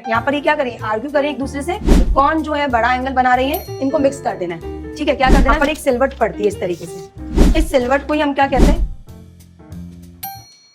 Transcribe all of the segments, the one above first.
यहाँ पर ये क्या करें, आर्ग्यू करें एक दूसरे से कौन जो है बड़ा एंगल बना रही है, इनको मिक्स कर देना है। ठीक है, क्या कर देना है, पर एक सिलवट पड़ती है इस तरीके से, इस सिलवट को ही हम क्या कहते हैं।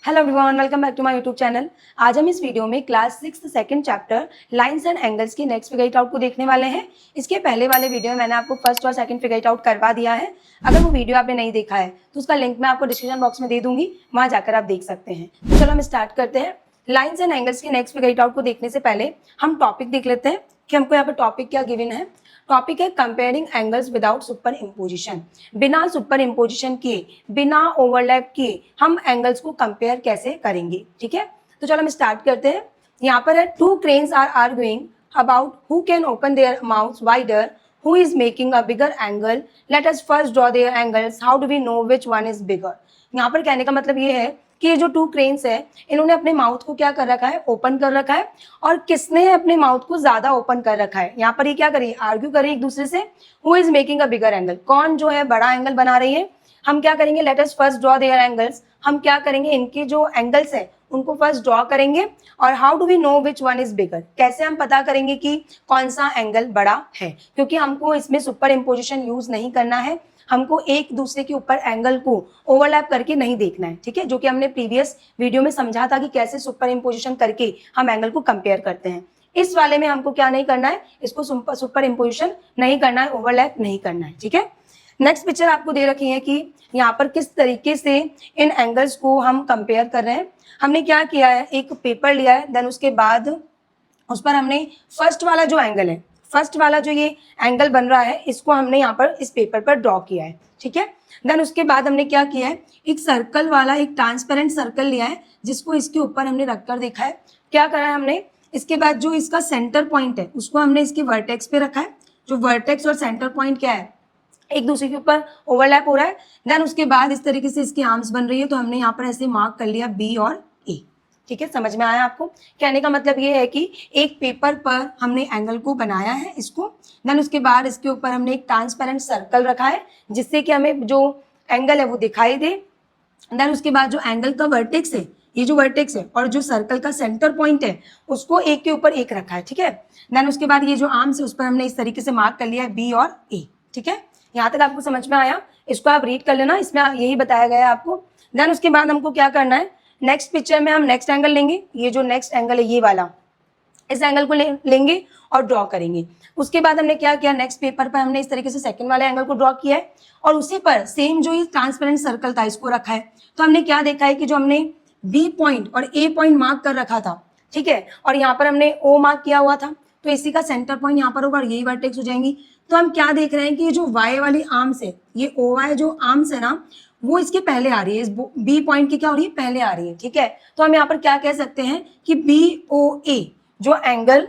Hello everyone, welcome back to my YouTube channel. आज हम इस वीडियो में class 6 second chapter lines and angles की नेक्स्ट फिगर इट आउट को देखने वाले हैं। इसके पहले वाले वीडियो में मैंने आपको फर्स्ट और सेकंड फिगर इट आउट करवा दिया है। अगर वो वीडियो आपने नहीं देखा है तो उसका लिंक मैं आपको डिस्क्रिप्शन बॉक्स में दे दूंगी, वहां जाकर आप देख सकते हैं। तो चलो हम स्टार्ट करते हैं। लाइंस एंड एंगल्स की नेक्स्ट फिगर इट आउट को देखने से पहले हम टॉपिक देख लेते हैं कि हमको यहाँ पर टॉपिक क्या गिवन है। टॉपिक है comparing angles without super imposition. बिना सुपर इम्पोजिशन किए, बिना ओवरलैप किए हम एंगल्स को कंपेयर कैसे करेंगे। ठीक है, तो चलो हम स्टार्ट करते हैं। यहाँ पर है two cranes are arguing about who can open their mouths wider, who is making a bigger angle, let us first draw their angles, how do we know which one is bigger। यहाँ पर कहने का मतलब ये है कि ये जो टू क्रेन्स है इन्होंने अपने माउथ को क्या कर रखा है, ओपन कर रखा है, और किसने अपने माउथ को ज्यादा ओपन कर रखा है। यहाँ पर ये क्या करिए, आर्ग्यू करें एक दूसरे से, who is making a bigger angle, कौन जो है बड़ा एंगल बना रही है। हम क्या करेंगे, let us first draw their angles, हम क्या करेंगे इनके जो एंगल्स है उनको फर्स्ट ड्रॉ करेंगे। और how do we know which one is bigger, कैसे हम पता करेंगे कि कौन सा एंगल बड़ा है, क्योंकि हमको इसमें सुपर इम्पोजिशन यूज नहीं करना है, हमको एक दूसरे के ऊपर एंगल को ओवरलैप करके नहीं देखना है। ठीक है, जो कि हमने प्रीवियस वीडियो में समझा था कि कैसे सुपर इम्पोजिशन करके हम एंगल को कंपेयर करते हैं। इस वाले में हमको क्या नहीं करना है, इसको सुपर इम्पोजिशन नहीं करना है, ओवरलैप नहीं करना है। ठीक है, नेक्स्ट पिक्चर आपको दे रखी है कि यहाँ पर किस तरीके से इन एंगल्स को हम कंपेयर कर रहे हैं। हमने क्या किया है, एक पेपर लिया है, देन उसके बाद उस पर हमने फर्स्ट वाला जो एंगल है, फर्स्ट वाला जो ये एंगल बन रहा है, इसको हमने यहाँ पर इस पेपर पर ड्रॉ किया है। ठीक है, देन उसके बाद हमने क्या किया है, एक सर्कल वाला, एक ट्रांसपेरेंट सर्कल लिया है जिसको इसके ऊपर हमने रखकर देखा है। क्या करा है हमने, इसके बाद जो इसका सेंटर पॉइंट है उसको हमने इसके वर्टेक्स पे रखा है। जो वर्टेक्स और सेंटर पॉइंट क्या है, एक दूसरे के ऊपर ओवरलैप हो रहा है। देन उसके बाद इस तरीके से इसकी आर्म्स बन रही है, तो हमने यहाँ पर ऐसे मार्क कर लिया बी और ए। ठीक है, समझ में आया आपको। कहने का मतलब ये है कि एक पेपर पर हमने एंगल को बनाया है इसको, देन उसके बाद इसके ऊपर हमने एक ट्रांसपेरेंट सर्कल रखा है जिससे कि हमें जो एंगल है वो दिखाई दे। देन उसके बाद जो एंगल का वर्टेक्स है, ये जो वर्टेक्स है और जो सर्कल का सेंटर पॉइंट है उसको एक के ऊपर एक रखा है। ठीक है, देन उसके बाद ये जो आर्म्स है उस पर हमने इस तरीके से मार्क कर लिया है बी और ए। ठीक है, यहाँ तक आपको समझ में आया, इसको आप रीड कर लेना, इसमें यही बताया गया है आपको। देन उसके बाद हमको क्या करना है, नेक्स्ट पिक्चर में हम नेक्स्ट एंगल लेंगे, ये जो नेक्स्ट एंगल है ये वाला, इस एंगल को लेंगे और ड्रॉ करेंगे। उसके बाद हमने क्या किया, नेक्स्ट पेपर पर हमने इस तरीके से सेकंड वाले एंगल को ड्रॉ किया है और उसी पर सेम जो ये ट्रांसपेरेंट सर्कल था इसको रखा है। तो हमने क्या देखा है कि जो हमने बी पॉइंट और ए पॉइंट मार्क कर रखा था, ठीक है, और यहाँ पर हमने ओ मार्क किया हुआ था, तो इसी का सेंटर पॉइंट यहाँ पर होगा और यही वर्टेक्स हो जाएंगी। तो हम क्या देख रहे हैं कि ये जो वाई वाली आर्म्स है, ये ओ वाई जो आर्म्स है ना, वो इसके पहले आ रही है, इस बी पॉइंट की क्या हो रही है, पहले आ रही है। ठीक है, तो हम यहाँ पर क्या कह सकते हैं कि बी ओ ए जो एंगल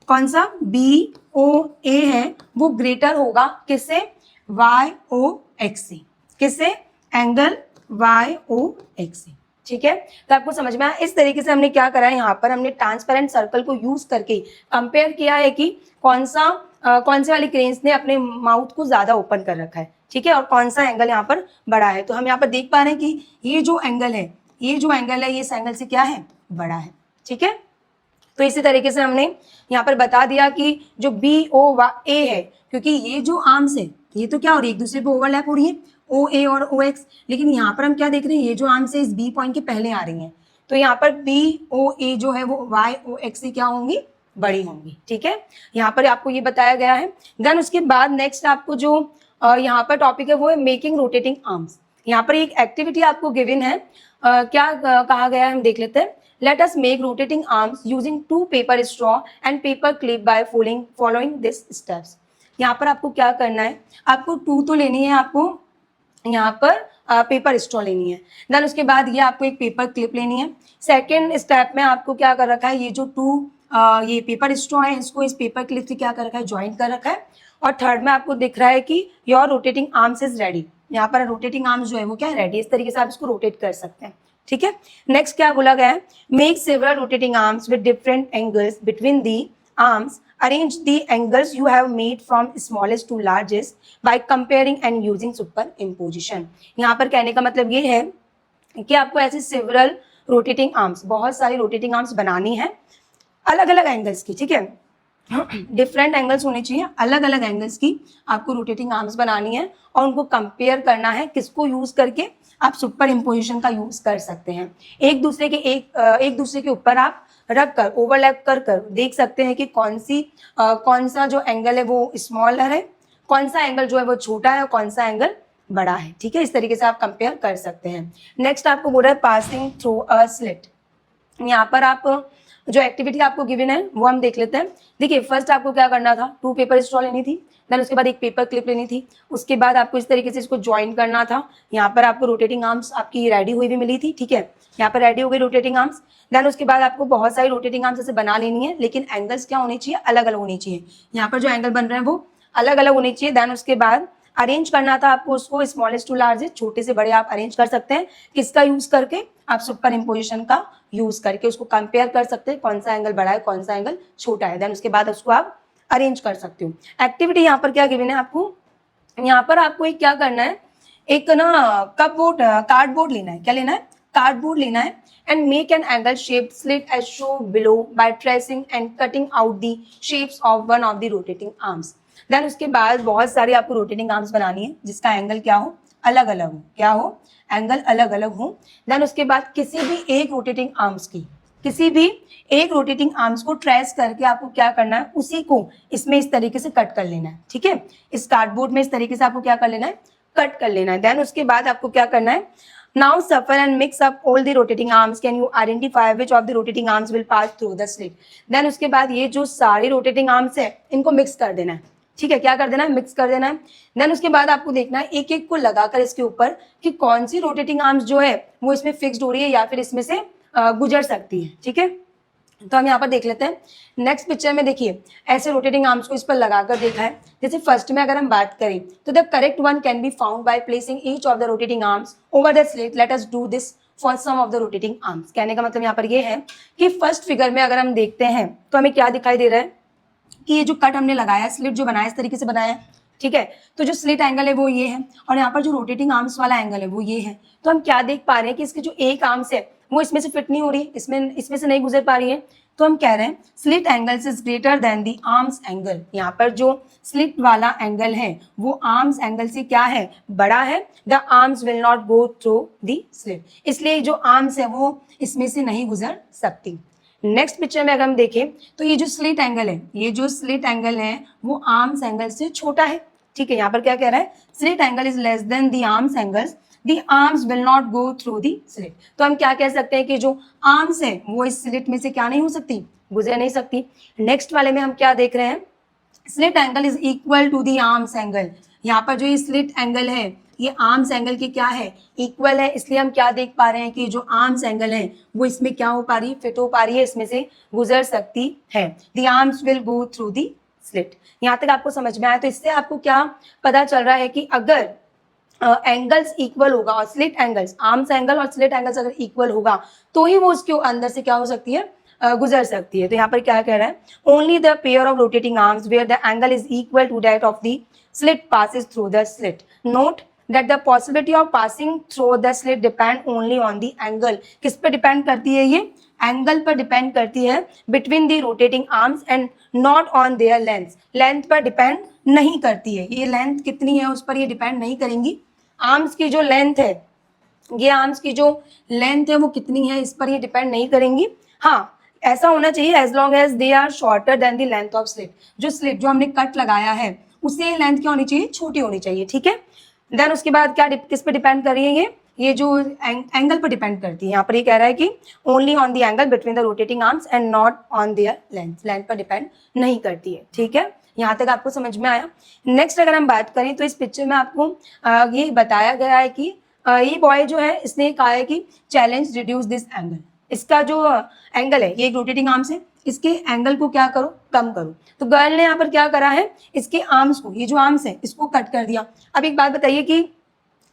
कौन सा बी ओ ए है वो ग्रेटर होगा किससे, वाई ओ एक्स से, किससे, एंगल वाई ओ एक्स से। ठीक है, तो आपको समझ में आया। इस तरीके से हमने क्या करा है, यहाँ पर हमने ट्रांसपेरेंट सर्कल को यूज करके कंपेयर किया है कि कौन से वाली क्रेन्स ने अपने माउथ को ज्यादा ओपन कर रखा है। ठीक है, और कौन सा एंगल यहाँ पर बड़ा है। तो हम यहाँ पर देख पा रहे हैं कि ये जो एंगल है, ये इस एंगल से क्या है, बड़ा है। ठीक है, तो इसी तरीके से हमने यहाँ पर बता दिया कि जो बी ओ ए है, क्योंकि ये जो आर्म्स है ये तो क्या हो रही है, एक दूसरे पे ओवरलैप हो रही है, ओ ए और ओ एक्स, लेकिन यहाँ पर हम क्या देख रहे हैं, ये जो आर्म्स है इस बी पॉइंट के पहले आ रही हैं, तो यहाँ पर बी ओ ए जो है वो वाई ओ एक्स से क्या होंगी, बड़ी होंगी। ठीक है, यहाँ पर आपको ये बताया गया है। देन उसके बाद नेक्स्ट आपको जो यहाँ पर टॉपिक है वो है मेकिंग रोटेटिंग आर्म्स। यहाँ पर एक एक्टिविटी आपको गिवन है, क्या कहा गया है हम देख लेते हैं। Let us make rotating arms using 2 paper straw and paper clip by following this steps. यहाँ पर आपको क्या करना है, आपको 2 तो लेनी है, आपको यहाँ पर पेपर स्ट्रॉ लेनी है, देन उसके बाद ये आपको एक पेपर क्लिप लेनी है। सेकेंड स्टेप में आपको क्या कर रखा है, ये जो 2 ये पेपर स्ट्रॉ है इसको इस पेपर क्लिप से क्या कर रखा है, ज्वाइन कर रखा है। और थर्ड में आपको दिख रहा है कि your rotating arms is ready, यहाँ पर रोटेटिंग आर्म्स जो है वो क्या है, रेडी। इस तरीके से आप इसको रोटेट कर सकते हैं। ठीक है, नेक्स्ट क्या बोला गया है, make several rotating arms with different angles between the arms, arrange the angles you have made from smallest to largest by comparing and using superimposition। यहाँ पर कहने का मतलब ये है कि आपको ऐसे सेवरल रोटेटिंग आर्म्स, बहुत सारी रोटेटिंग आर्म्स बनानी है अलग अलग एंगल्स की, ठीक है, डिफरेंट एंगल्स होने चाहिए, अलग अलग एंगल्स की आपको रोटेटिंग आर्म्स बनानी है और उनको कंपेयर करना है। किसको यूज करके? आप सुपर इम्पोजिशन का यूज कर सकते हैं। एक दूसरे के ऊपर आप रख कर, ओवरलैप कर कर देख सकते हैं कि कौन सा जो एंगल है वो स्मॉलर है, कौन सा एंगल जो है वो छोटा है और कौन सा एंगल बड़ा है, ठीक है। इस तरीके से आप कंपेयर कर सकते हैं। नेक्स्ट आपको बोल रहा है पासिंग थ्रू अ स्लिट। यहाँ पर आप जो एक्टिविटी आपको गिवन है वो हम देख लेते हैं। देखिए, फर्स्ट आपको क्या करना था, 2 पेपर स्ट्रॉ लेनी थी, देन उसके बाद एक पेपर क्लिप लेनी थी, उसके बाद आपको इस तरीके से इसको ज्वाइन करना था। यहाँ पर आपको रोटेटिंग आर्म्स आपकी रेडी हुई भी मिली थी, ठीक है, यहाँ पर रेडी हो गई रोटेटिंग आर्म्स। देन उसके बाद आपको बहुत सारी रोटेटिंग आर्म्स जैसे बना लेनी है, लेकिन एंगल्स क्या होने चाहिए? अलग अलग होनी चाहिए। यहाँ पर जो एंगल बन रहे हैं वो अलग अलग होने चाहिए। देन उसके बाद अरेंज करना था आपको उसको स्मॉलेस्ट टू लार्जेस्ट, छोटे से बड़े आप अरेंज कर सकते हैं। किसका यूज करके? आप सुपर इम्पोजिशन का यूज करके उसको कंपेयर कर सकते हैं, कौन सा एंगल बड़ा है कौन सा एंगल छोटा है। देन उसके बाद उसको आप अरेंज कर सकते हो। एक्टिविटी यहाँ पर क्या गिवन है आपको? यहाँ पर आपको एक क्या करना है, एक ना कार्डबोर्ड लेना है। क्या लेना है? कार्डबोर्ड लेना है and make an angle shaped slit as show below by tracing and cutting out the shapes of one of the rotating arms. Then उसके बाद बहुत सारी आपको रोटेटिंग आर्म्स बनानी है जिसका एंगल क्या हो? अलग अलग हो। क्या हो? एंगल अलग अलग हो। देन उसके बाद किसी भी एक रोटेटिंग आर्म्स को ट्रेस करके आपको क्या करना है, उसी को इसमें इस तरीके से कट कर लेना है, ठीक है। इस कार्डबोर्ड में इस तरीके से आपको क्या कर लेना है? कट कर लेना है। देन उसके बाद आपको क्या करना है, now shuffle and mix up all the rotating arms, can you identify which of the rotating arms will pass through the slit. Then उसके बाद ये जो सारी रोटेटिंग आर्म्स है इनको मिक्स कर देना है, ठीक है। क्या कर देना है? मिक्स कर देना है। देन उसके बाद आपको देखना है एक एक को लगाकर इसके ऊपर कि कौन सी रोटेटिंग आर्म्स जो है वो इसमें फिक्स्ड हो रही है या फिर इसमें से गुजर सकती है, ठीक है। तो हम यहाँ पर देख लेते हैं। नेक्स्ट पिक्चर में देखिए, ऐसे रोटेटिंग आर्म्स को इस पर लगाकर देखा है। जैसे फर्स्ट में अगर हम बात करें तो the correct one can be found by placing each of the rotating arms over the slit. Let us do this for some of the rotating arms. कहने का मतलब यहाँ पर ये है कि फर्स्ट फिगर में अगर हम देखते हैं तो हमें क्या दिखाई दे रहा है कि ये जो कट हमने लगाया, स्लिट जो बनाया, इस तरीके से बनाया है, ठीक है। तो जो स्लिट एंगल है वो ये है और यहाँ पर जो रोटेटिंग आर्म्स वाला एंगल है वो ये है। तो हम क्या देख पा रहे हैं कि इसके जो एक आर्म्स है वो इसमें से फिट नहीं हो रही, इसमें से नहीं गुजर पा रही है। तो हम कह रहे हैं slit angles is greater then the arms angle. यहाँ पर जो स्लिट वाला एंगल है वो आर्म्स एंगल से क्या है? बड़ा है। The arms will not go through the slit, इसलिए जो आर्म्स है वो इसमें से नहीं गुजर सकती। नेक्स्ट पिक्चर में अगर हम देखें तो ये जो स्लिट एंगल है वो आर्म्स एंगल से छोटा है, ठीक है। यहाँ पर क्या कह रहा है? Slit angle is less than the arms angles, the arms will not go through the slit. तो हम क्या कह सकते हैं कि जो आर्म्स है वो इस स्लिट में से क्या नहीं हो सकती? गुजर नहीं सकती। नेक्स्ट वाले में हम क्या देख रहे हैं? Slit angle is equal to the arms angle. यहाँ पर जो ये स्लिट एंगल है ये आर्म्स एंगल के क्या है? इक्वल है। इसलिए हम क्या देख पा रहे हैं कि जो आर्म्स एंगल है वो इसमें क्या हो पा रही है? फिट हो पा रही है, इसमें से गुजर सकती है। The arms will go through the slit. यहाँ तक आपको समझ में आया? तो इससे आपको क्या पता चल रहा है कि अगर एंगल्स इक्वल होगा और स्लिट एंगल्स, आर्म्स एंगल और स्लिट एंगल्स अगर इक्वल होगा तो ही वो उसके अंदर से क्या हो सकती है? गुजर सकती है। तो यहाँ पर क्या कह रहा है? Only the pair of rotating arms where the angle is equal to that of the slit passes through the slit. Note that the possibility of passing through the slit depend only on the angle. किस पे depend करती है? ये angle पर depend करती है between the rotating arms and not on their length. Length पर depend नहीं करती है। ये लेंथ कितनी है उस पर ये डिपेंड नहीं करेंगी। आर्म्स की जो लेंथ है, ये आर्म्स की जो लेंथ है वो कितनी है इस पर ये डिपेंड नहीं करेंगी। हाँ, ऐसा होना चाहिए as long as they are shorter than the length of slit. जो स्लिट जो हमने कट लगाया है उससे लेंथ क्या होनी चाहिए? छोटी होनी चाहिए, ठीक है। देन उसके बाद क्या किस पे डिपेंड कर रही है? ये जो एंगल पर डिपेंड करती है। यहाँ पर ये कह रहा है कि only on the angle between the rotating arms and not on their length. Length पर डिपेंड नहीं करती है, ठीक है। यहाँ तक आपको समझ में आया? नेक्स्ट अगर हम बात करें तो इस पिक्चर में आपको ये बताया गया है कि ये बॉय जो है इसने कहा है कि चैलेंज रिड्यूस दिस एंगल। इसका जो एंगल है, ये एक रोटेटिंग आर्म्स है, इसके एंगल को क्या करो? कम करो। तो गर्ल ने यहाँ पर क्या करा है? इसके आर्म्स को, ये जो आर्म्स है इसको कट कर दिया। अब एक बात बताइए कि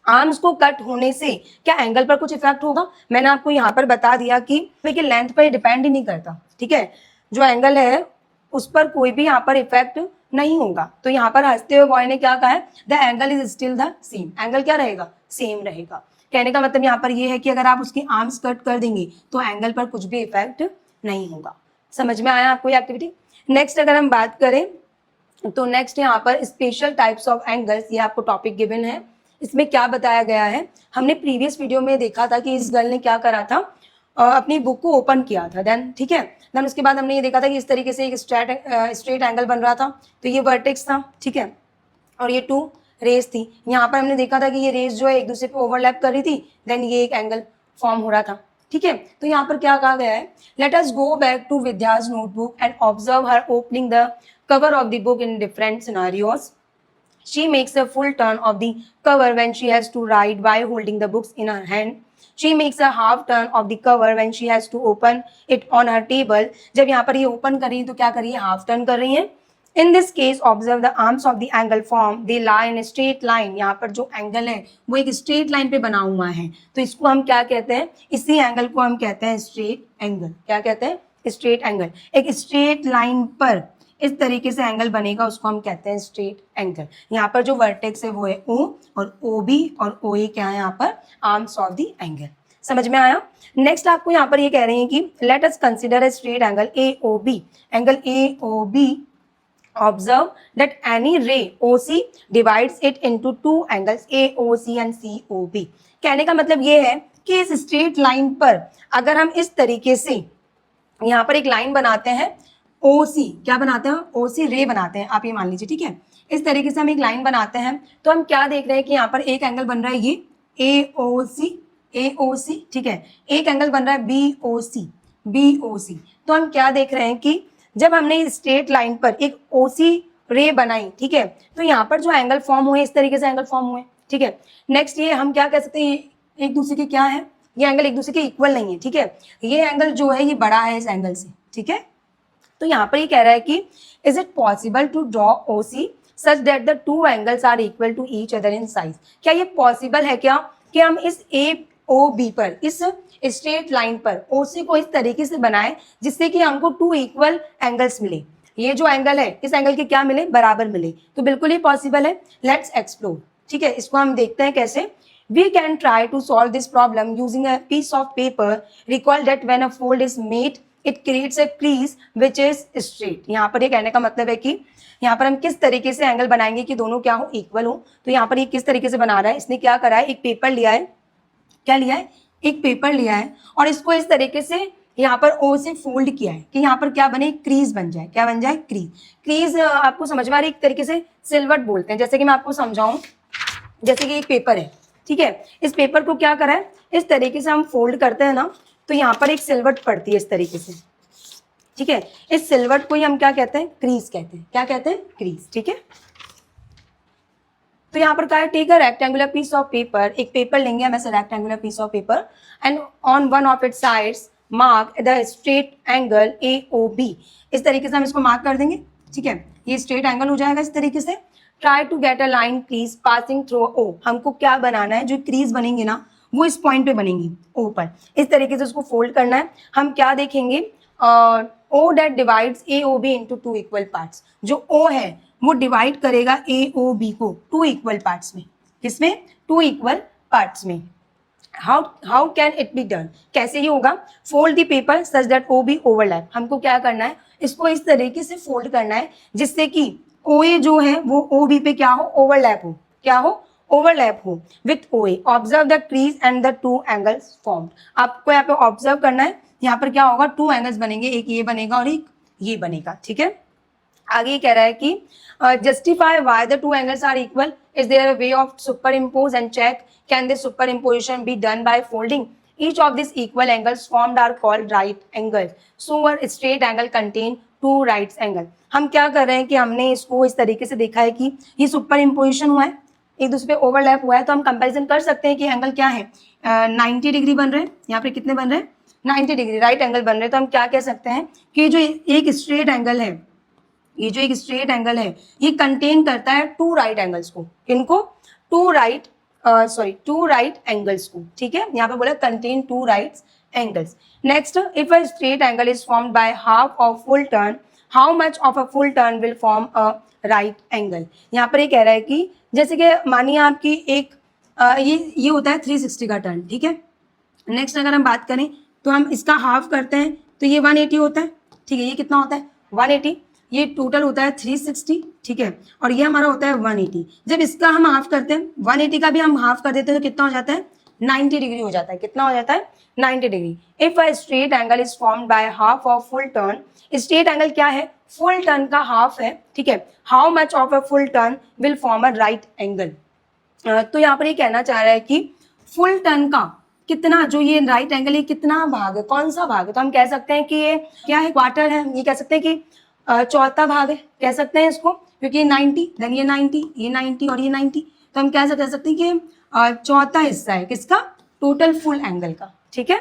आर्म्स को कट होने से क्या एंगल पर कुछ इफेक्ट होगा? मैंने आपको यहाँ पर बता दिया कि देखिए लेंथ पर डिपेंड ही नहीं करता, ठीक है। जो एंगल है उस पर कोई भी यहाँ पर इफेक्ट नहीं होगा। तो यहाँ पर हंसते हुए बॉय ने क्या कहा है? The angle is still the same. Angle क्या रहेगा? सेम रहेगा। कहने का मतलब यहाँ पर ये है कि अगर आप उसके आर्म्स कट कर देंगे तो एंगल पर कुछ भी इफेक्ट नहीं होगा। समझ में आया आपको ये एक्टिविटी? नेक्स्ट अगर हम बात करें तो नेक्स्ट यहाँ पर स्पेशल टाइप्स ऑफ एंगल्स, ये आपको टॉपिक गिवन है। इसमें क्या बताया गया है, हमने प्रीवियस वीडियो में देखा था कि इस गर्ल ने क्या करा था, अपनी बुक को ओपन किया था, देन ठीक है, देन उसके बाद हमने ये देखा था कि इस तरीके से एक स्ट्रेट एंगल बन रहा था, तो ये वर्टेक्स था, ठीक है, और ये 2 रेज थी। यहाँ पर हमने देखा था कि ये रेज जो है एक दूसरे पे ओवरलैप कर रही थी, देन ये एक एंगल फॉर्म हो रहा था, ठीक है। तो यहाँ पर क्या कहा गया है, let us go back to Vidya's notebook and observe her opening the cover of the book in different scenarios. She makes a full turn of the cover when she has to write by holding the books in her hand. She makes a half turn of the cover when she has to open it on her table. जब यहाँ पर ये open कर रही है तो क्या कर रही है, half turn कर रही है. In this case, observe the arms of the angle form. They lie in a straight line. यहाँ पर जो angle है वो एक straight line पे बना हुआ है, तो इसको हम क्या कहते हैं, इसी angle को हम कहते हैं straight angle. क्या कहते हैं, straight angle. एक straight line पर इस तरीके से एंगल बनेगा, उसको हम कहते हैं स्ट्रेट एंगल। यहाँ पर जो वर्टेक्स है वो है O और OB और OA क्या है यहाँ पर, आर्म्स ऑफ द एंगल। समझ में आया? नेक्स्ट आपको यहाँ पर ये कह रहे हैं कि let us consider a straight angle AOB, angle AOB, observe that any रे OC divides it into 2 angles AOC and COB। कहने का मतलब ये है कि इस स्ट्रेट लाइन पर अगर हम इस तरीके से यहाँ पर एक लाइन बनाते हैं, OC क्या बनाते हैं, OC रे बनाते हैं, आप ये मान लीजिए, ठीक है। इस तरीके से हम एक लाइन बनाते हैं तो हम क्या देख रहे हैं कि यहाँ पर एक एंगल बन रहा है ये AOC, ठीक है, एक एंगल बन रहा है BOC। तो हम क्या देख रहे हैं कि जब हमने स्ट्रेट लाइन पर एक OC रे बनाई, ठीक है, तो यहाँ पर जो एंगल फॉर्म हुए इस तरीके से एंगल फॉर्म हुए, ठीक है। नेक्स्ट ये हम क्या कह सकते हैं, एक दूसरे के क्या है, ये एंगल एक दूसरे के इक्वल नहीं है, ठीक है, ये एंगल जो है ये बड़ा है इस एंगल से, ठीक है। तो यहाँ पर ये कह रहा है कि is it possible to draw OC such that the 2 angles are equal to each other in size. क्या ये पॉसिबल है क्या कि हम इस AOB पर, इस स्ट्रेट लाइन पर OC को इस तरीके से बनाएं जिससे कि हमको 2 इक्वल एंगल्स मिले, ये जो एंगल है इस एंगल के क्या मिले, बराबर मिले। तो बिल्कुल ही पॉसिबल है, लेट्स एक्सप्लोर, ठीक है। इसको हम देखते हैं कैसे। We can try to solve this problem using a piece of paper. Recall that when a fold is made, it creates a crease which is straight. यहाँ पर ये कहने का मतलब है कि यहाँ पर हम किस तरीके से एंगल बनाएंगे कि दोनों क्या हो, इक्वल हो। तो यहाँ पर ये किस तरीके से बना रहा है, इसने क्या करा है, एक पेपर लिया है, क्या लिया है, एक पेपर लिया है और इसको इस तरीके से यहाँ पर O से फोल्ड किया है कि यहाँ पर क्या बने, क्रीज बन जाए। क्या बन जाए, क्रीज। क्रीज आपको समझ में आ रही है, एक तरीके से सिलवट बोलते हैं। जैसे कि मैं आपको समझाऊं, जैसे कि एक पेपर है, ठीक है, इस पेपर को क्या करा है, इस तरीके से हम फोल्ड करते हैं ना, तो यहाँ पर एक सिलवट पड़ती है इस तरीके से, ठीक है। इस सिलवट को ही हम क्या कहते हैं, क्रीज कहते हैं। क्या कहते हैं, क्रीज, ठीक है। तो यहाँ पर क्या है, take a rectangular piece of paper, एक पेपर लेंगे हम ऐसे rectangular piece of paper, and on one of its sides mark the straight angle AOB। इस तरीके से हम इसको मार्क कर देंगे, ठीक है, ये स्ट्रेट एंगल हो जाएगा इस तरीके से। Try to get a line crease passing through O। हमको क्या बनाना है, जो क्रीज बनेंगे ना वो इस पॉइंट पे बनेंगी O पर, इस तरीके से उसको फोल्ड करना है। हम क्या देखेंगे, O that divides AOB into 2 equal parts। जो O है वो डिवाइड करेगा AOB को 2 इक्वल पार्ट्स में, किसमें, 2 इक्वल पार्ट्स में। How can it be done, कैसे ही होगा, fold the paper such that OB overlap. हमको क्या करना है, इसको इस तरीके से फोल्ड करना है जिससे कि OA जो है वो OB पे क्या हो, ओवरलैप हो, क्या हो, ओवरलैप हो with OA। Observe the crease and the 2 angles formed. आपको यहाँ पे ऑब्जर्व करना है, यहाँ पर क्या होगा, 2 एंगल्स बनेंगे, एक ये बनेगा और एक ये बनेगा, ठीक है। आगे ये कह रहा है कि justify why the 2 angles are equal, is there a way of superimpose and check can this superimposition be done by folding. Each of these equal angles formed are called right angles. So a straight angle contain 2 right angles. हम क्या कर रहे हैं कि हमने इसको इस तरीके से देखा है कि ये सुपर इम्पोजिशन हुआ है, एक दूसरे पे ओवरलैप हुआ है, तो हम कंपैरिजन कर सकते हैं कि एंगल क्या है, 90 डिग्री बन रहे हैं, यहाँ पे कितने बन रहे हैं, 90 डिग्री राइट एंगल बन रहे हैं। तो हम क्या कह सकते हैं कि जो एक स्ट्रेट एंगल है, ये जो एक स्ट्रेट एंगल है ये कंटेन करता है 2 राइट एंगल्स को, इनको 2 राइट एंगल्स को, ठीक है। यहाँ पे बोला contain 2 right angles. Next, if a straight angle is formed by half of full turn, how much of a full turn will form a right angle. यहाँ पर ये कह रहा है कि जैसे कि मानिए आपकी एक ये होता है 360 का टर्न, ठीक है। नेक्स्ट अगर हम बात करें तो हम इसका हाफ करते हैं तो ये 180 होता है, ठीक है, ये कितना होता है 180, ये टोटल होता है 360, ठीक है, और ये हमारा होता है 180। जब इसका हम हाफ करते हैं, 180 का भी हम हाफ कर देते हैं तो कितना हो जाता है 90 डिग्री हो जाता है। कितना हो जाता है 90 degree. If a straight angle is formed by half of full turn, straight angle क्या है, फुल टर्न का हाफ है, ठीक है, how much of a full turn will form a right angle. तो यहाँ पर ये कहना चाह रहा है कि फुल टर्न का कितना, जो ये राइट एंगल है कितना भाग है, कौन सा भाग है, तो हम कह सकते हैं कि ये क्या है, क्वार्टर है, ये कह सकते हैं कि चौथा भाग है, कह सकते हैं इसको, क्योंकि 90 देन ये 90, ये 90 और ये 90, तो हम क्या कह सकते हैं कि चौथा हिस्सा है किसका, टोटल फुल एंगल का, ठीक है।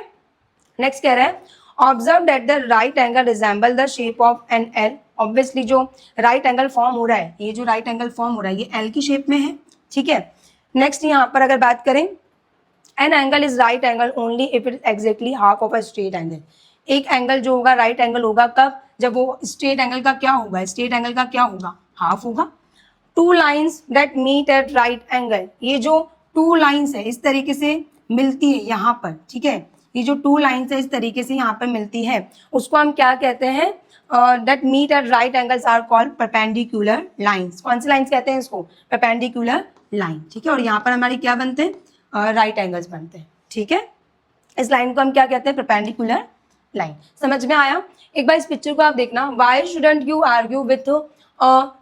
नेक्स्ट कह रहा है observe that the right angle resemble the shape of an L. Obviously जो राइट एंगल फॉर्म हो रहा है, ये जो राइट एंगल फॉर्म हो रहा है ये एल की शेप में है, ठीक है। नेक्स्ट यहाँ पर अगर बात करें, an angle is right angle only if it exactly half of a straight angle. एक एंगल जो होगा राइट एंगल होगा कब, जब वो स्ट्रेट एंगल का क्या होगा, स्ट्रेट एंगल का क्या होगा, हाफ होगा। Two lines that meet at right angle, ये जो टू लाइन्स है इस तरीके से मिलती है यहाँ पर, ठीक है, ये जो टू लाइन्स है इस तरीके से यहाँ पर मिलती है, उसको हम क्या कहते हैं, that meet at right angles are called perpendicular lines. कौन सी लाइन्स कहते हैं इसको, परपेंडिकुलर लाइन, ठीक है। और यहाँ पर हमारी क्या बनते हैं, राइट एंगल्स बनते हैं, ठीक है। इस लाइन को हम क्या कहते हैं, परपेंडिकुलर लाइन। समझ में आया। एक बार इस पिक्चर को आप देखना, why shouldn't you argue with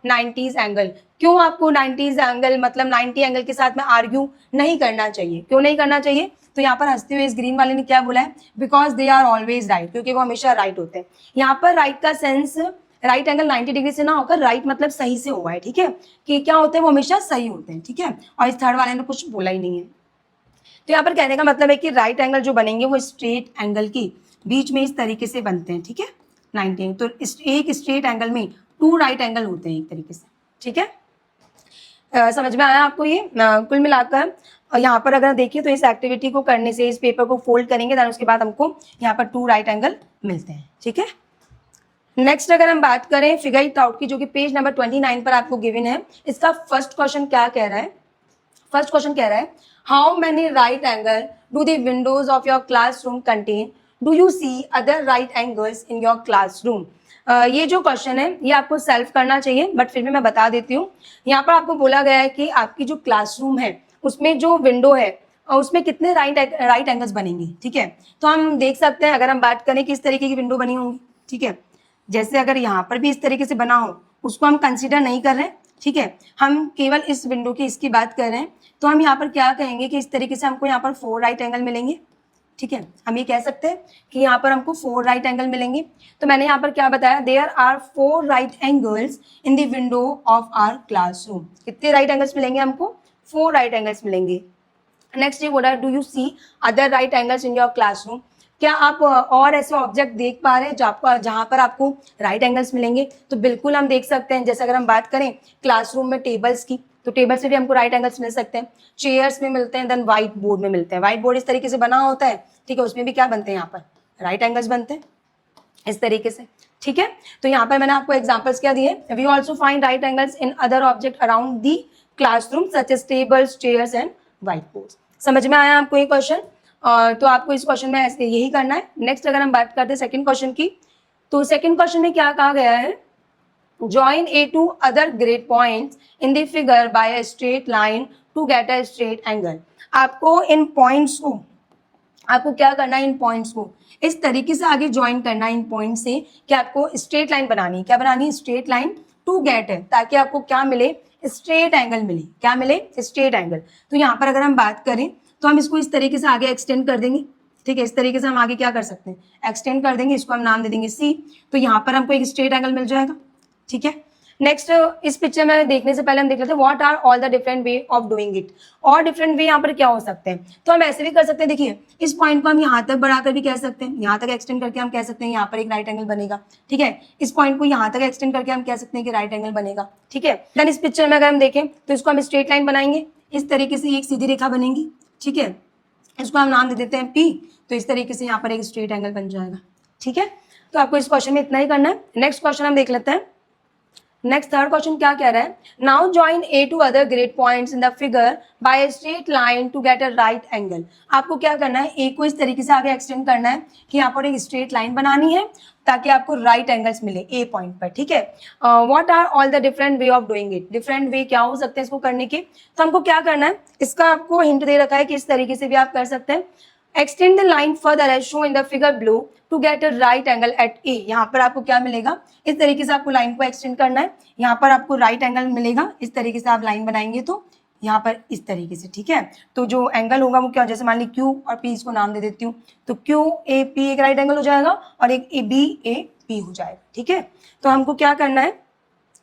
90s angle, क्यों आपको 90s एंगल मतलब 90 एंगल के साथ में आर्ग्यू नहीं करना चाहिए, क्यों नहीं करना चाहिए, तो यहाँ पर हंसते हुए इस ग्रीन वाले ने क्या बोला है, because they are always right, क्योंकि वो हमेशा राइट होते हैं। यहाँ पर राइट का सेंस, राइट एंगल 90 डिग्री से ना होकर राइट मतलब सही से हुआ है, ठीक है, कि क्या होते हैं वो हमेशा सही होते हैं, ठीक है। और इस थर्ड वाले ने कुछ बोला ही नहीं है। तो यहाँ पर कहने का मतलब है कि राइट एंगल जो बनेंगे वो स्ट्रेट एंगल के बीच में इस तरीके से बनते हैं, ठीक है, 90। तो एक स्ट्रेट एंगल में टू राइट एंगल होते हैं एक तरीके से, ठीक है। समझ में आया आपको ये। कुल मिलाकर यहाँ पर अगर देखिए तो इस एक्टिविटी को करने से, इस पेपर को फोल्ड करेंगे देन उसके बाद हमको यहाँ पर टू राइट एंगल मिलते हैं, ठीक है। नेक्स्ट अगर हम बात करें फिगर इट आउट की, जो कि पेज नंबर 29 पर आपको गिवन है, इसका फर्स्ट क्वेश्चन क्या कह रहा है, फर्स्ट क्वेश्चन कह रहा है how many right angle do the windows of your classroom contain, do you see other right angles in your classroom. ये जो क्वेश्चन है ये आपको सेल्फ करना चाहिए, बट फिर भी मैं बता देती हूँ। यहाँ पर आपको बोला गया है कि आपकी जो क्लासरूम है उसमें जो विंडो है उसमें कितने राइट एंगल्स बनेंगे, ठीक है। तो हम देख सकते हैं, अगर हम बात करें किस तरीके की विंडो बनी होंगी, ठीक है, जैसे अगर यहाँ पर भी इस तरीके से बना हो उसको हम कंसीडर नहीं कर रहे हैं, ठीक है, हम केवल इस विंडो की इसकी बात कर रहे हैं। तो हम यहाँ पर क्या कहेंगे कि इस तरीके से हमको यहाँ पर 4 राइट एंगल मिलेंगे, ठीक है। हम ये कह सकते हैं कि यहाँ पर हमको 4 राइट एंगल मिलेंगे। तो मैंने यहाँ पर क्या बताया, there are 4 right angles in the window of our classroom. कितने राइट एंगल्स मिलेंगे हमको, 4 राइट एंगल्स मिलेंगे। नेक्स्ट ये बोला do you see other right angles in your classroom, क्या आप और ऐसे ऑब्जेक्ट देख पा रहे हैं जहाँ पर आपको राइट एंगल्स मिलेंगे। तो बिल्कुल हम देख सकते हैं, जैसे अगर हम बात करें क्लासरूम में टेबल्स की, तो टेबल से भी हमको राइट एंगल्स मिल सकते हैं, चेयर्स में मिलते हैं, देन व्हाइट बोर्ड में मिलते हैं। व्हाइट बोर्ड इस तरीके से बना होता है, ठीक है, उसमें भी क्या बनते हैं, यहाँ पर राइट एंगल्स बनते हैं इस तरीके से, ठीक है। तो यहाँ पर मैंने आपको एग्जाम्पल्स क्या दिए, we also find right angles in other object around the classroom such as tables, chairs and whiteboards. समझ में आया आपको ये क्वेश्चन। तो आपको इस क्वेश्चन में ऐसे यही करना है। नेक्स्ट अगर हम बात करते हैं सेकंड क्वेश्चन की, तो सेकंड क्वेश्चन में क्या कहा गया है, join a two other grid points in the figure by a straight line to get a straight angle. आपको इन पॉइंट्स को, आपको क्या करना है, इन पॉइंट्स को इस तरीके से आगे ज्वाइन करना है इन पॉइंट से कि आपको स्ट्रेट लाइन बनानी है। क्या बनानी है, स्ट्रेट लाइन टू गेट है, ताकि आपको क्या मिले, स्ट्रेट एंगल मिले। क्या मिले, स्ट्रेट एंगल। तो यहाँ पर अगर हम बात करें तो हम इसको इस तरीके से आगे एक्सटेंड कर देंगे, ठीक है, इस तरीके से हम आगे क्या कर सकते हैं, एक्सटेंड कर देंगे, इसको हम नाम दे देंगे सी। तो यहाँ पर हमको एक स्ट्रेट एंगल मिल जाएगा, ठीक है। नेक्स्ट इस पिक्चर में देखने से पहले हम देख लेते हैं what are all the different way of doing it. और डिफरेंट वे यहाँ पर क्या हो सकते हैं, तो हम ऐसे भी कर सकते हैं, देखिए इस पॉइंट को हम यहाँ तक बढ़ाकर भी कह सकते हैं, यहाँ तक एक्सटेंड करके हम कह सकते हैं यहाँ पर एक राइट एंगल बनेगा, ठीक है। इस पॉइंट को यहाँ तक एक्सटेंड करके हम कह सकते हैं कि राइट एंगल बनेगा, ठीक है। देन इस पिक्चर में अगर हम देखें तो इसको हम स्ट्रेट लाइन बनाएंगे, इस तरीके से एक सीधी रेखा बनेगी, ठीक है, इसको हम नाम दे देते हैं P। तो इस तरीके से यहाँ पर एक स्ट्रेट एंगल बन जाएगा, ठीक है। तो आपको इस क्वेश्चन में इतना ही करना है। नेक्स्ट क्वेश्चन हम देख लेते हैं। नेक्स्ट थर्ड क्वेश्चन क्या कह रहा है, now join a two other grid points in the figure by a straight line to get a right angle. आपको क्या करना है, ए को इस तरीके से आगे एक्सटेंड करना है कि यहाँ पर एक स्ट्रेट लाइन बनानी है ताकि आपको राइट एंगल्स मिले ए पॉइंट पर, ठीक है। What are all the different way of doing it, different way क्या हो सकते हैं इसको करने के। तो हमको क्या करना है, इसका आपको हिंट दे रखा है कि इस तरीके से भी आप कर सकते हैं। Extend the line further as show in the figure blue to get a right angle at A. यहाँ पर आपको क्या मिलेगा, इस तरीके से आपको लाइन को एक्सटेंड करना है, यहाँ पर आपको राइट एंगल मिलेगा, इस तरीके से आप लाइन बनाएंगे तो यहाँ पर इस तरीके से, ठीक है। तो जो एंगल होगा वो क्या, जैसे मान ली क्यू और पी, इसको नाम दे देती हूँ, तो क्यू ए पी एक राइट एंगल हो जाएगा और एक ए बी ए पी हो जाएगा, ठीक है। तो हमको क्या करना है,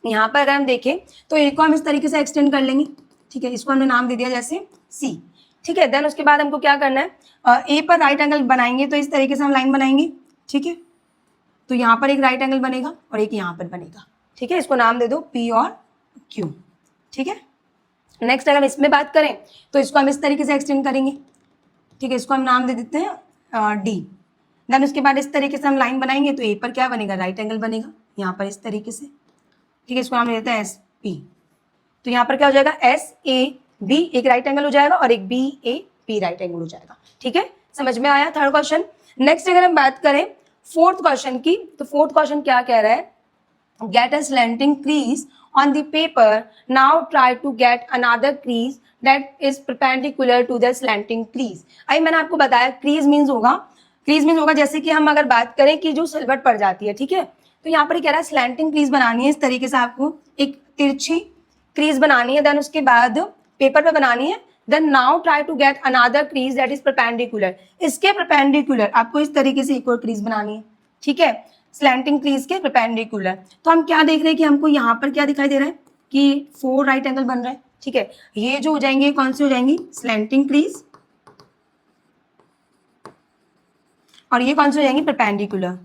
यहाँ पर अगर हम देखें तो ए को हम इस तरीके से एक्सटेंड कर लेंगे, ठीक है, इसको हमने नाम दे दिया जैसे सी, ठीक है। देन उसके बाद हमको क्या करना है, ए पर राइट एंगल बनाएंगे तो इस तरीके से हम लाइन बनाएंगे, ठीक है। तो यहाँ पर एक राइट एंगल बनेगा और एक यहाँ पर बनेगा, ठीक है, इसको नाम दे दो पी और क्यू, ठीक है। नेक्स्ट अगर इसमें बात करें तो इसको हम इस तरीके से एक्सटेंड करेंगे, ठीक है, इसको हम नाम दे देते हैं डी। देन उसके बाद इस तरीके से हम लाइन बनाएंगे तो ए पर क्या बनेगा, राइट एंगल बनेगा यहाँ पर इस तरीके से, ठीक है, इसको नाम दे देते हैं एस पी। तो यहाँ पर क्या हो जाएगा, एस ए बी एक राइट एंगल हो जाएगा और एक B A P right angle हो जाएगा, ठीक है, समझ में आया थर्ड क्वेश्चन। नेक्स्ट अगर हम बात करें फोर्थ क्वेश्चन की, तो फोर्थ क्वेश्चन क्या कह रहा है, get a slanting crease on the paper, now try to get another crease that is perpendicular to the slanting crease. I मैंने आपको बताया क्रीज मीन्स होगा जैसे कि हम अगर बात करें कि जो सिलवट पड़ जाती है, ठीक है। तो यहाँ पर कह रहा है स्लैंटिंग क्रीज बनानी है, इस तरीके से आपको एक तिरछी क्रीज बनानी है, देन उसके बाद पेपर पे बनानी है। Then now try to get another crease that is perpendicular, इसके परपेंडिकुलर आपको इस तरीके से एक और क्रीज बनानी है, ठीक है, स्लैंटिंग क्रीज के परपेंडिकुलर। तो हम क्या देख रहे हैं कि हमको यहाँ पर क्या दिखाई दे रहा है कि 4 राइट एंगल बन रहा है, ठीक है। ये जो हो जाएंगे कौन सी हो जाएंगी, स्लैंटिंग क्रीज, और ये कौन सी हो जाएंगी, परपेंडिकुलर,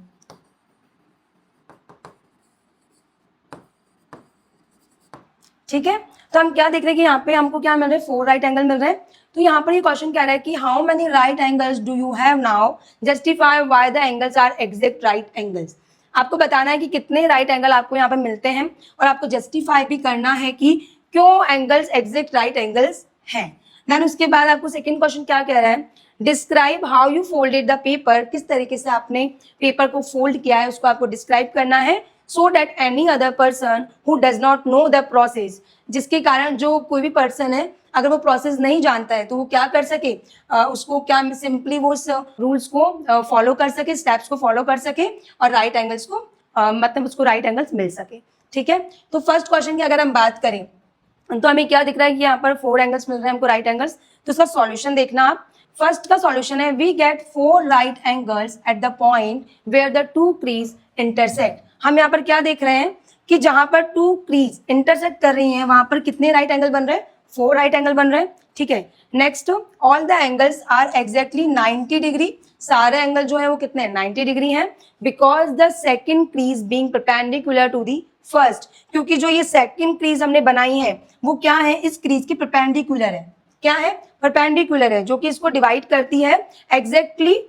ठीक है। तो हम क्या देख रहे हैं कि यहाँ पे हमको क्या मिल रहा है, 4 राइट एंगल मिल रहे हैं। तो यहाँ पर ये क्वेश्चन कह रहा है कि how many right angles do you have now, justify why the angles are exact right angles. आपको बताना है कि कितने राइट एंगल आपको यहाँ पे मिलते हैं और आपको जस्टिफाई भी करना है कि क्यों एंगल्स एग्जैक्ट राइट एंगल्स हैं। देन उसके बाद आपको सेकेंड क्वेश्चन क्या कह रहा है, describe how you folded the paper, किस तरीके से आपने पेपर को फोल्ड किया है उसको आपको डिस्क्राइब करना है, so that any other person who does not know the process, जिसके कारण जो कोई भी पर्सन है अगर वो प्रोसेस नहीं जानता है तो वो क्या कर सके, उसको क्या सिंपली वो उस रूल्स को फॉलो कर सके, स्टेप्स को फॉलो कर सके और राइट एंगल्स को मतलब उसको राइट एंगल्स मिल सके, ठीक है। तो फर्स्ट क्वेश्चन की अगर हम बात करें तो हमें क्या दिख रहा है कि यहाँ पर 4 एंगल्स मिल रहे हैं हमको राइट एंगल्स। तो इसका सॉल्यूशन देखना आप, फर्स्ट का सॉल्यूशन है we get 4 right angles at the point where the 2 crease intersect. हम यहाँ पर क्या देख रहे हैं कि जहां पर 2 क्रीज इंटरसेक्ट कर रही हैं वहां पर कितने राइट एंगल बन रहे हैं, 4 राइट एंगल बन रहे हैं, ठीक है। Next, all the angles are exactly 90 degree, सारे एंगल जो है वो कितने 90 डिग्री हैं, because the second crease being perpendicular to the first, क्योंकि जो ये सेकेंड क्रीज हमने बनाई है वो क्या है, इस क्रीज के परपेंडिकुलर है, क्या है, परपेंडिकुलर है, जो कि इसको डिवाइड करती है एग्जैक्टली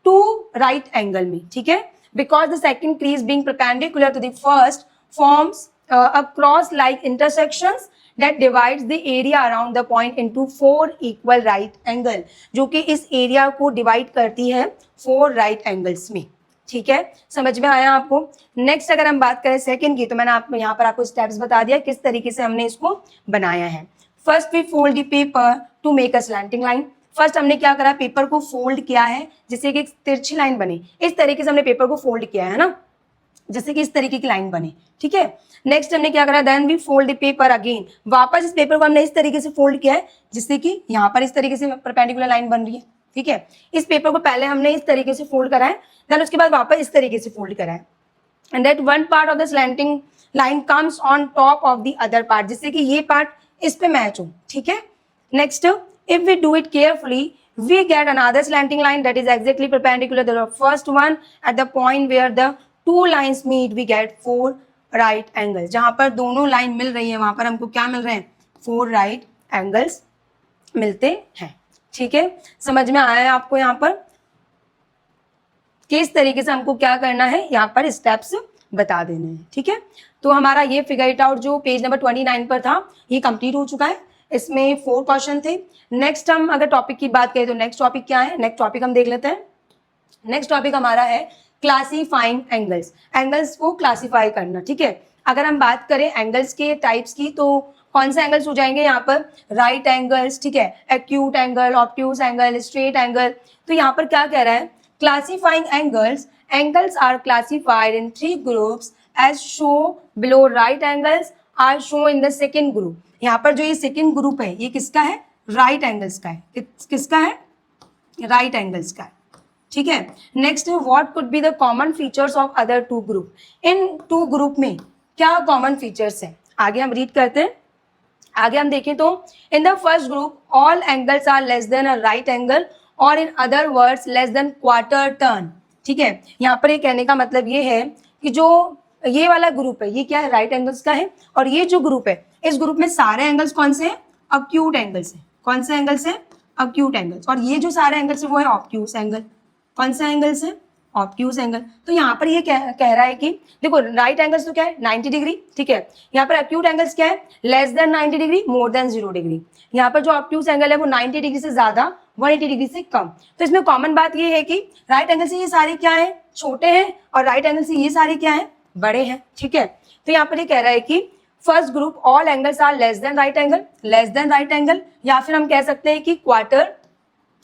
2 राइट एंगल में, ठीक है। Because the second crease being perpendicular to the first forms a cross-like intersections that divides the area around the point into 4 equal right angle, जो कि इस एरिया को डिवाइड करती है 4 राइट एंगल्स में, ठीक है, समझ में आया आपको। नेक्स्ट अगर हम बात करें सेकंड की, तो मैंने आप यहाँ पर आपको स्टेप्स बता दिया किस तरीके से हमने इसको बनाया है। First we fold the paper to make a slanting line, first हमने क्या करा, पेपर को फोल्ड किया है जिससे कि एक तिरछी लाइन बने, इस तरीके से हमने पेपर को फोल्ड किया है ना, जैसे कि इस तरीके की लाइन बने, ठीक है। नेक्स्ट हमने क्या करा, then we fold the paper again, वापस इस पेपर को हमने इस तरीके से फोल्ड किया है जिससे कि यहाँ पर इस तरीके से परपेंडिकुलर लाइन बन रही है, ठीक है। इस पेपर को पहले हमने इस तरीके से फोल्ड करा है, देन उसके बाद वापस इस तरीके से फोल्ड करा है, and that one part of the slanting line comes on top of the other part, जिससे कि ये पार्ट इस पे मैच हो, ठीक है। Next, if we do it carefully, we get another slanting line that is exactly perpendicular to the first one. At the point where the 2 lines meet, we get 4 right angles. जहां पर दोनों line मिल रही है वहां पर हमको क्या मिल रहे हैं, 4 right angles मिलते हैं, ठीक है। समझ में आया है आपको यहाँ पर किस तरीके से हमको क्या करना है, यहाँ पर स्टेप्स बता देना है, ठीक है। तो हमारा ये फिगर इट आउट जो पेज नंबर 29 पर था ये कंप्लीट हो चुका है। इसमें 4 क्वेश्चन थे। नेक्स्ट हम अगर टॉपिक की बात करें तो नेक्स्ट टॉपिक क्या है, नेक्स्ट टॉपिक हम देख लेते हैं। नेक्स्ट टॉपिक हमारा है क्लासीफाइंग एंगल्स, एंगल्स को क्लासीफाई करना, ठीक है। अगर हम बात करें एंगल्स के टाइप्स की तो कौन से एंगल्स हो जाएंगे यहाँ पर, राइट एंगल्स, ठीक है, acute angle, obtuse angle, straight angle. तो यहाँ पर क्या कह रहा है, classifying angles, angles are classified in 3 groups as show below. Right angles are show in the second group. यहाँ पर जो ये सेकेंड ग्रुप है ये किसका है, राइट एंगल्स का है। किसका है, राइट एंगल्स का है, ठीक है। Next what could be the common features of other 2 group. In 2 group में क्या कॉमन फीचर्स है, आगे हम रीड करते हैं। आगे हम देखें तो in the first group all angles are less than a right angle और in other words less than quarter turn, ठीक है। यहाँ पर ये कहने का मतलब ये है कि जो ये वाला ग्रुप है ये क्या है, राइट एंगल्स का है। और ये जो ग्रुप है इस ग्रुप में सारे एंगल्स कौन से हैं, अक्यूट एंगल्स हैं। कौन से एंगल्स हैं, अक्यूट एंगल्स। और ये जो सारे एंगल्स है वो है ऑब्ट्यूज एंगल। कौन सा एंगल्स है, ऑब्ट्यूज एंगल। तो यहाँ पर ये कह रहा है कि देखो राइट एंगल्स तो क्या है 90 डिग्री, ठीक है। यहाँ पर एक्यूट एंगल्स क्या है, less than 90 degree, more than 0 degree. यहाँ पर जो ऑब्ट्यूज एंगल है वो 90 डिग्री से ज्यादा, 180 डिग्री से कम। तो इसमें कॉमन बात ये है कि राइट एंगल से ये सारे क्या है, छोटे हैं, और राइट एंगल से ये सारे क्या है, बड़े हैं, ठीक है। तो यहाँ पर ये कह रहा है कि first group all angles are less than right angle, less than right angle, या फिर हम कह सकते हैं कि quarter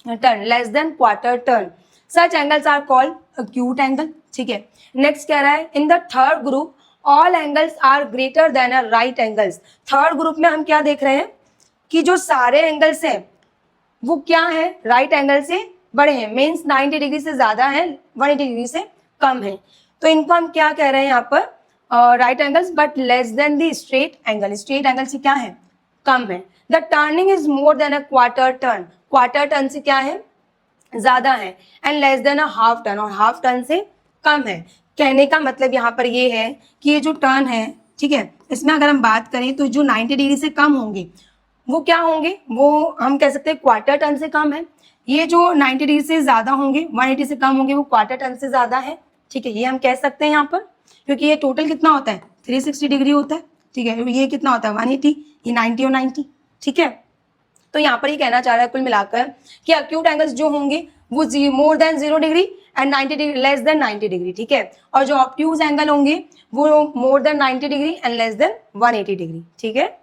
turn, less than quarter turn. Such angles are called acute angle, ठीक है। नेक्स्ट कह रहा है in the third group all angles are greater than a right angles. Third group में हम क्या देख रहे हैं कि जो सारे एंगल्स हैं वो क्या है, राइट एंगल से बड़े हैं, मीन्स 90 डिग्री से ज्यादा है, 180 डिग्री से कम है। तो इनको हम क्या कह रहे हैं यहाँ पर, right angles, but less than the straight angle. Straight angle से क्या है, कम है। The turning is more than a quarter turn, quarter turn से क्या है, ज्यादा है। And less than a half turn, और हाफ टर्न से कम है। कहने का मतलब यहाँ पर ये है कि ये जो टर्न है, ठीक है, इसमें अगर हम बात करें तो जो 90 डिग्री से कम होंगे वो क्या होंगे, वो हम कह सकते हैं क्वार्टर टर्न से कम है। ये जो 90 डिग्री से ज्यादा होंगे, 180 से कम होंगे, वो क्वार्टर टर्न से ज्यादा है, ठीक है। ये हम कह सकते हैं यहाँ पर, क्योंकि ये टोटल कितना होता है 360 डिग्री होता है, ठीक है। ये कितना होता है 180, ये 90 और 90, ठीक है। तो यहाँ पर ये कहना चाह रहा है कुल मिलाकर कि एक्यूट एंगल्स जो होंगे वो more than 0 degree and 90 degree, less than 90 degree, ठीक है। और जो ऑब्ट्यूज एंगल होंगे वो more than 90 degree and less than 180 degree, ठीक है।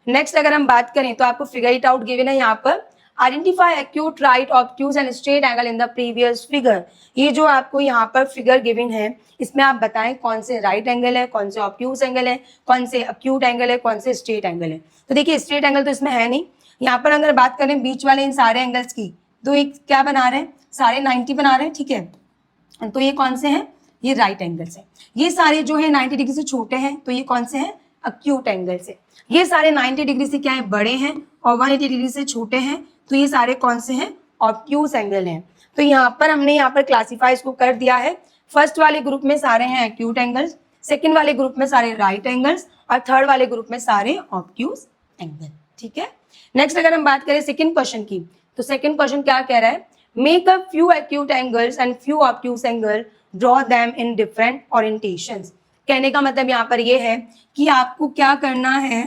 नेक्स्ट अगर हम बात करें तो आपको फिगर इट आउट गिवन है यहाँ पर, identify acute, right, obtuse and straight angle in the previous figure. ये जो आपको यहाँ पर फिगर गिवन है इसमें आप बताएं कौन से राइट एंगल है, कौन से ऑब्ट्यूज एंगल है, कौन से एक्यूट एंगल है, कौन से स्ट्रेट एंगल है। तो देखिए स्ट्रेट एंगल तो इसमें है नहीं। यहाँ पर अगर बात करें बीच वाले इन सारे एंगल्स की तो एक क्या बना रहे हैं, सारे 90 बना रहे हैं, ठीक है। तो ये कौन से हैं, ये राइट एंगल्स हैं। ये सारे जो है 90 डिग्री से छोटे हैं तो ये कौन से हैं, एक्यूट एंगल्स है। ये सारे 90 डिग्री से क्या है, बड़े हैं, और 180 डिग्री से छोटे हैं तो ये सारे कौन से हैं, ऑब्ट्यूज एंगल हैं। तो यहाँ पर हमने यहाँ पर क्लासीफाई इसको कर दिया है। फर्स्ट वाले ग्रुप में सारे हैं एक्यूट एंगल्स, सेकेंड वाले ग्रुप में सारे राइट एंगल्स, और थर्ड वाले ग्रुप में सारे ऑब्ट्यूज एंगल, ठीक है। नेक्स्ट अगर हम बात करें सेकंड क्वेश्चन की तो सेकंड क्वेश्चन क्या कह रहा है, make a few acute angles and few obtuse angle, draw them in different orientations. कहने का मतलब यहाँ पर ये है कि आपको क्या करना है,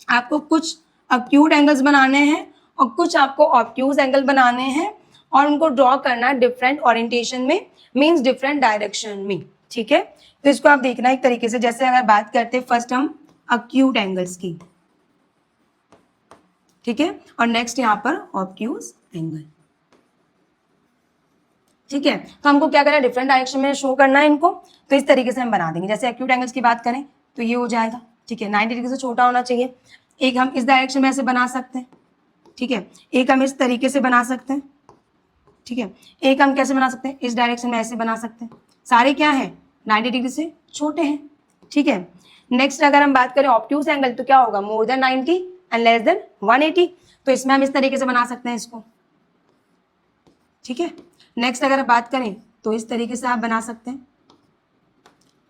आपको कुछ एक्यूट एंगल्स बनाने हैं और कुछ आपको ऑब्ट्यूज एंगल बनाने हैं और उनको ड्रॉ करना है डिफरेंट ओरिएंटेशन में, मींस डिफरेंट डायरेक्शन में, ठीक है। तो इसको आप देखना एक तरीके से, जैसे अगर बात करते हैं फर्स्ट हम एक्यूट एंगल्स की, ठीक है, और नेक्स्ट यहाँ पर ऑब्ट्यूज एंगल, ठीक है। तो हमको क्या करना है, डिफरेंट डायरेक्शन में शो करना है इनको। तो इस तरीके से हम बना देंगे। जैसे एक्यूट एंगल्स की बात करें तो ये हो जाएगा, ठीक है, 90 डिग्री से छोटा होना चाहिए। एक हम इस डायरेक्शन में ऐसे बना सकते हैं, ठीक है, एक हम इस तरीके से बना सकते हैं, ठीक है, एक हम कैसे बना सकते हैं, इस डायरेक्शन में ऐसे बना सकते हैं। सारे क्या है 90 डिग्री से छोटे हैं, ठीक है। नेक्स्ट अगर हम बात करें ऑब्ट्यूज एंगल तो क्या होगा, more than 90 and less than 180। तो इसमें हम इस तरीके से बना सकते हैं इसको, ठीक है। नेक्स्ट अगर बात करें तो इस तरीके से आप बना सकते हैं,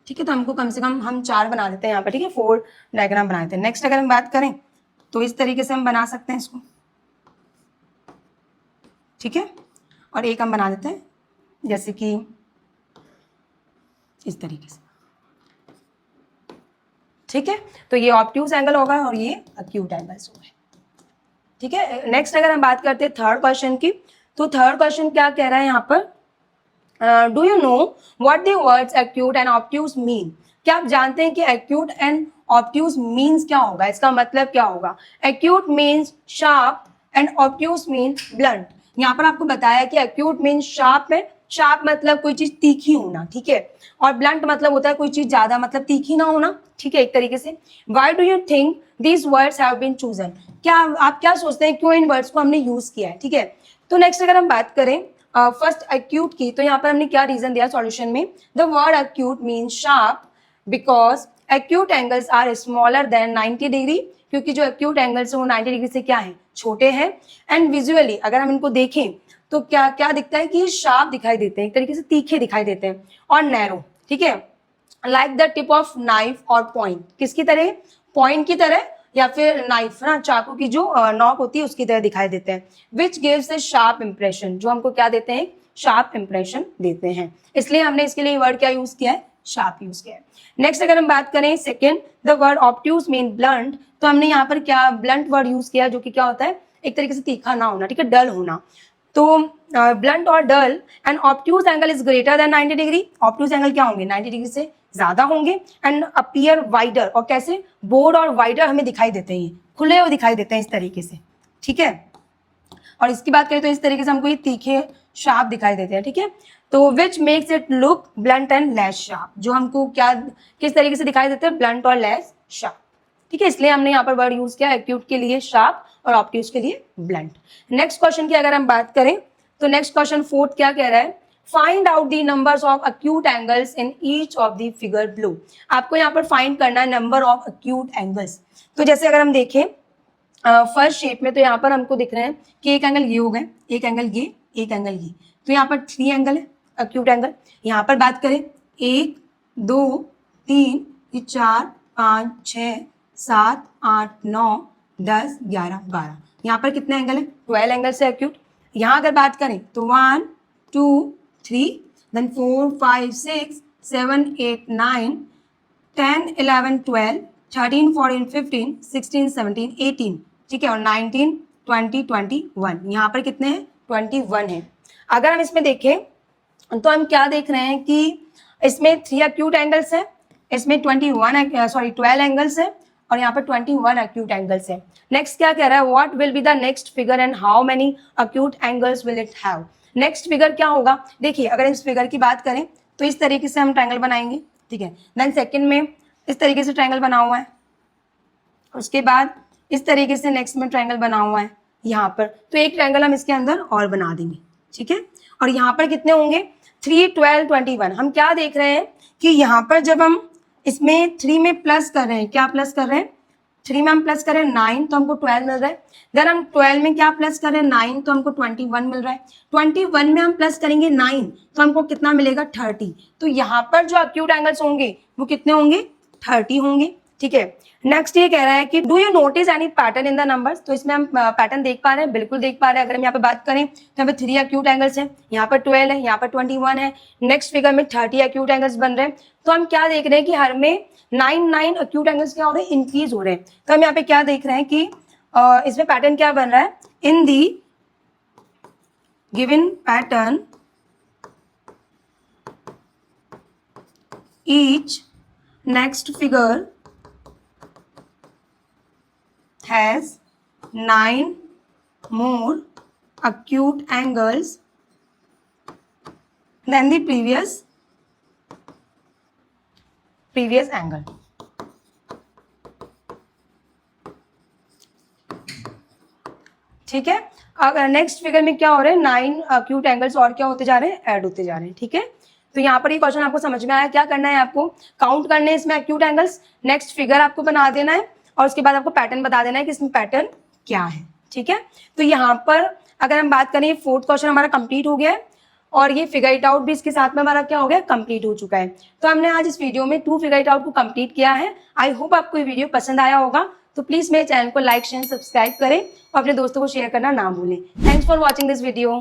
ठीक है। तो हमको कम से कम हम 4 बना देते हैं यहाँ पर, ठीक है, 4 डायग्राम बना देते हैं। नेक्स्ट अगर हम बात करें तो इस तरीके से हम बना सकते हैं इसको, ठीक है। और एक हम बना देते हैं जैसे कि इस तरीके से, ठीक है, तो ये ऑब्ट्यूज एंगल होगा और ये एक्यूट एंगल्स हो गए। ठीक है, नेक्स्ट अगर हम बात करते हैं थर्ड क्वेश्चन की, तो थर्ड क्वेश्चन क्या कह रहा है यहाँ पर, do you know what the words acute and obtuse mean? क्या आप जानते हैं कि एक्यूट एंड ऑब्ट्यूज मीन्स क्या होगा, इसका मतलब क्या होगा? Acute means sharp and obtuse mean blunt. यहाँ पर आपको बताया कि एक्यूट मीन्स शार्प है, शार्प मतलब कोई चीज तीखी होना, ठीक है, और ब्लंट मतलब होता है कोई चीज ज्यादा मतलब तीखी ना होना, ठीक है, एक तरीके से। Why do you think these words have been chosen? क्या आप क्या सोचते हैं क्यों इन वर्ड्स को हमने यूज किया है, ठीक है। तो नेक्स्ट अगर हम बात करें फर्स्ट एक्यूट की, तो यहाँ पर हमने क्या रीजन दिया सॉल्यूशन में, the word acute means sharp because acute angles are smaller than 90 degree, क्योंकि जो एक्यूट एंगल्स है वो 90 डिग्री से क्या है, छोटे हैं। एंड विजुअली अगर हम इनको देखें तो क्या क्या दिखता है कि शार्प दिखाई देते हैं, एक तरीके से तीखे दिखाई देते हैं, और नैरो, ठीक है, like the tip of knife और पॉइंट, किसकी तरह, पॉइंट की तरह या फिर नाइफ ना, चाकू की जो नॉक होती है उसकी तरह दिखाई देते हैं। Which gives A sharp impression, जो हमको क्या देते हैं, शार्प इंप्रेशन देते हैं, इसलिए हमने इसके लिए वर्ड क्या यूज किया है, शार्प यूज किया है। नेक्स्ट अगर हम बात करें second, the word obtuse mean blunt, तो हमने यहाँ पर क्या ब्लंट वर्ड यूज किया, जो कि क्या होता है, एक तरीके से तीखा ना होना, ठीक है, डल होना। तो ब्लंट और dull and obtuse angle is greater than 90 degree, obtuse angle क्या होंगे, 90 डिग्री से ज्यादा होंगे। एंड अपीयर वाइडर, और कैसे, बोर्ड और वाइडर हमें दिखाई देते हैं, खुले हुए दिखाई देते हैं इस तरीके से, ठीक है। और इसकी बात करें तो इस तरीके से हमको ये तीखे शार्प दिखाई देते हैं, ठीक है। तो which makes it look blunt and less sharp, जो हमको क्या किस तरीके से दिखाई देते हैं, ब्लंट और लेस शार्प, ठीक है, इसलिए हमने यहाँ पर वर्ड यूज किया एक्यूट के लिए शार्प और ऑब्ट्यूज के लिए ब्लंट। नेक्स्ट क्वेश्चन की अगर हम बात करें तो नेक्स्ट क्वेश्चन फोर्थ क्या कह रहा है, find out the numbers of acute angles in each of the figure below. आपको यहाँ पर फाइंड करना है नंबर ऑफ एक्यूट एंगल्स। तो जैसे अगर हम देखें फर्स्ट शेप में, तो यहाँ पर हमको दिख रहे हैं कि एक एंगल ये हो गए, एक एंगल ये, एक एंगल ये, तो यहाँ पर 3 एंगल है एक्यूट एंगल। यहाँ पर बात करें 1 2 3 4 5 6 7 8 9 10 11 12, यहाँ पर कितने एंगल है, 12 एंगल से एक्यूट। यहाँ अगर बात करें तो 1 2 3 then 4 5 6 7 8 9 10 11 12 13 14 15 16 17 18, ठीक है, और 19 20 21, यहाँ पर कितने हैं, 21 है। अगर हम इसमें देखें तो हम क्या देख रहे हैं कि इसमें 3 एक्यूट एंगल्स है, इसमें 12 एंगल्स है, और यहाँ पर 21 एक्यूट एंगल्स है। नेक्स्ट क्या कह रहा है, what will be the next figure and how many acute angles will it have. Next figure क्या होगा, देखिए अगर इस फिगर की बात करें तो इस तरीके से हम ट्रायंगल बनाएंगे, ठीक है। देन सेकंड में इस तरीके से ट्रायंगल बना हुआ है, उसके बाद इस तरीके से नेक्स्ट में ट्रायंगल बना हुआ है यहाँ पर, तो एक ट्रायंगल हम इसके अंदर और बना देंगे, ठीक है। और यहाँ पर कितने होंगे, 3 12 21। हम क्या देख रहे हैं कि यहाँ पर जब हम इसमें 3 में प्लस कर रहे हैं, क्या प्लस कर रहे हैं, 3 में हम प्लस कर रहे हैं 9, तो हमको 12 मिल रहा है। देन हम 12 में क्या प्लस कर रहे हैं 9, तो हमको 21 मिल रहा है। 21 में हम प्लस करेंगे 9, तो हमको कितना मिलेगा, 30। तो यहाँ पर जो एक्यूट एंगल्स होंगे वो कितने होंगे, 30 होंगे, ठीक है। नेक्स्ट ये कह रहा है कि do you notice any pattern in the numbers, तो इसमें हम पैटर्न देख पा रहे हैं, बिल्कुल देख पा रहे हैं। अगर हम यहाँ पे बात करें तो यहाँ पे 3 एक्यूट एंगल्स हैं, यहाँ पर 12 है, यहाँ पर 21 है, नेक्स्ट फिगर में 30 एक्यूट एंगल्स बन रहे हैं। तो हम क्या देख रहे हैं कि हर में 9 एक्यूट एंगल्स क्या हो रहे हैं, इंक्रीज हो रहे हैं। तो हम यहाँ पे क्या देख रहे हैं कि इसमें पैटर्न क्या बन रहा है, in the given pattern each next figure has 9 more acute angles than the previous angle. ठीक है, अगर नेक्स्ट फिगर में क्या हो रहा है, 9 acute angles और क्या होते जा रहे हैं, ऐड होते जा रहे हैं, ठीक है। तो यहाँ पर ये क्वेश्चन आपको समझ में आया, क्या करना है आपको, काउंट करने हैं इसमें एक्यूट एंगल्स, नेक्स्ट फिगर आपको बना देना है और उसके बाद आपको पैटर्न बता देना है कि इसमें पैटर्न क्या है, ठीक है। तो यहाँ पर अगर हम बात करें, फोर्थ क्वेश्चन हमारा कंप्लीट हो गया है और ये फिगर इट आउट भी इसके साथ में हमारा क्या हो गया, कंप्लीट हो चुका है। तो हमने आज इस वीडियो में 2 फिगर इट आउट को कंप्लीट किया है। आई होप आपको ये वीडियो पसंद आया होगा, तो प्लीज मेरे चैनल को लाइक शेयर सब्सक्राइब करें और अपने दोस्तों को शेयर करना ना भूलें। Thanks for watching this video.